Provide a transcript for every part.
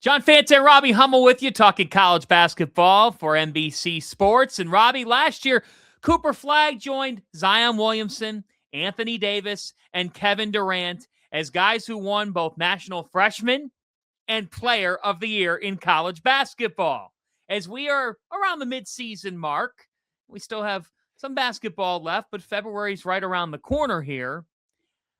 John Fanta and Robbie Hummel with you, talking college basketball for NBC Sports. And Robbie, last year, Cooper Flagg joined Zion Williamson, Anthony Davis, and Kevin Durant as guys who won both National Freshman and Player of the Year in college basketball. As we are around the midseason mark, we still have some basketball left, but February's right around the corner here.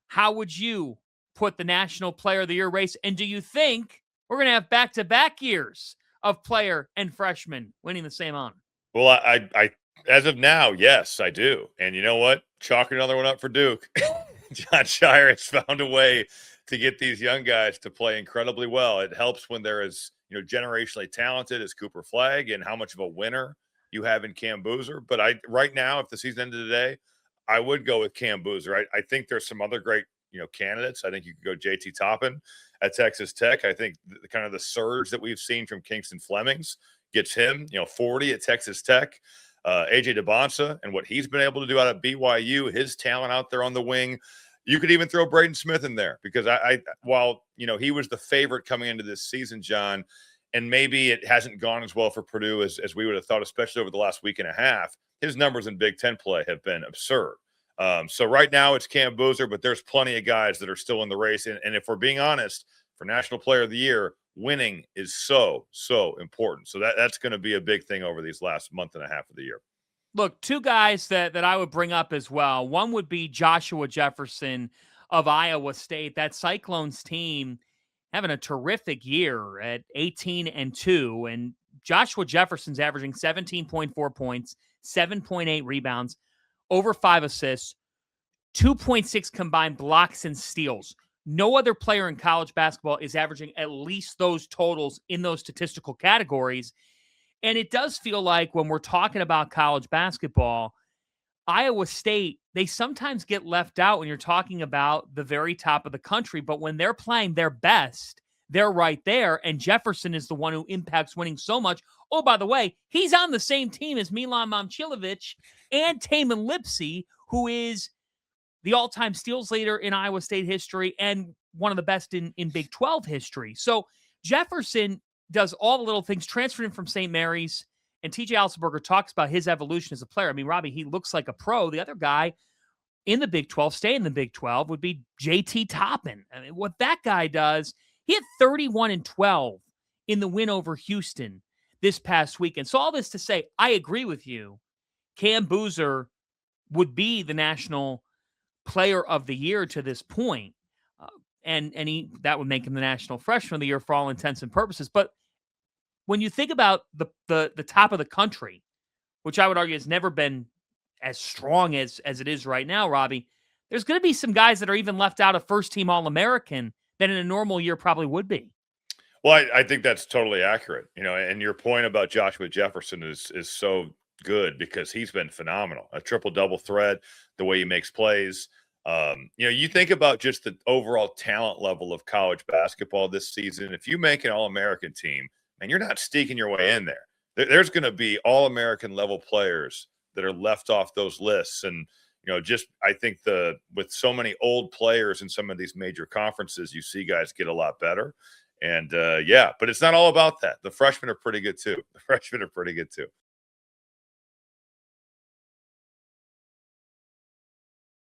How would you put the National Player of the Year race? And do you think we're going to have back-to-back years of player and freshman winning the same honor? Well, I as of now, yes, I do. And you know what? Chalk another one up for Duke. John Shire has found a way to get these young guys to play incredibly well. It helps when they're as generationally talented as Cooper Flagg and how much of a winner you have in Cam Boozer. But right now, if the season ended today, I would go with Cam Boozer. I think there's some other great candidates. I think you could go JT Toppin at Texas Tech. I think kind of the surge that we've seen from Kingston Flemings gets him 40 at Texas Tech. AJ DeBonsa and what he's been able to do out of BYU, his talent out there on the wing. You could even throw Braden Smith in there because while he was the favorite coming into this season, John, and maybe it hasn't gone as well for Purdue as we would have thought, especially over the last week and a half. His numbers in Big Ten play have been absurd. So right now it's Cam Boozer, but there's plenty of guys that are still in the race. And if we're being honest, for National Player of the Year, winning is so important. So that's going to be a big thing over these last month and a half of the year. Look, two guys that I would bring up as well. One would be Joshua Jefferson of Iowa State. That Cyclones team having a terrific year at 18-2. And Joshua Jefferson's averaging 17.4 points, 7.8 rebounds, over 5 assists, 2.6 combined blocks and steals. No other player in college basketball is averaging at least those totals in those statistical categories. And it does feel like when we're talking about college basketball, Iowa State, they sometimes get left out when you're talking about the very top of the country. But when they're playing their best, they're right there. And Jefferson is the one who impacts winning so much. Oh, by the way, he's on the same team as Milan Momcilovic and Tamin Lipsey, who is the all-time steals leader in Iowa State history and one of the best in Big 12 history. So Jefferson does all the little things, transferred him from St. Mary's, and TJ Alsenberger talks about his evolution as a player. I mean, Robbie, he looks like a pro. The other guy in the Big 12, stay in the Big 12, would be JT Toppin. I mean, what that guy does, he had 31-12 in the win over Houston this past weekend. So all this to say, I agree with you. Cam Boozer would be the National Player of the Year to this point. And that would make him the National Freshman of the Year for all intents and purposes. But when you think about the top of the country, which I would argue has never been as strong as it is right now, Robbie, there's going to be some guys that are even left out of first-team All-American that in a normal year probably would be. Well, I think that's totally accurate. And your point about Joshua Jefferson is so good because he's been phenomenal. A triple-double threat, the way he makes plays. You think about just the overall talent level of college basketball this season. If you make an All-American team, and you're not sneaking your way in there, there's going to be All-American level players that are left off those lists. And, I think with so many old players in some of these major conferences, you see guys get a lot better. And, but it's not all about that. The freshmen are pretty good too.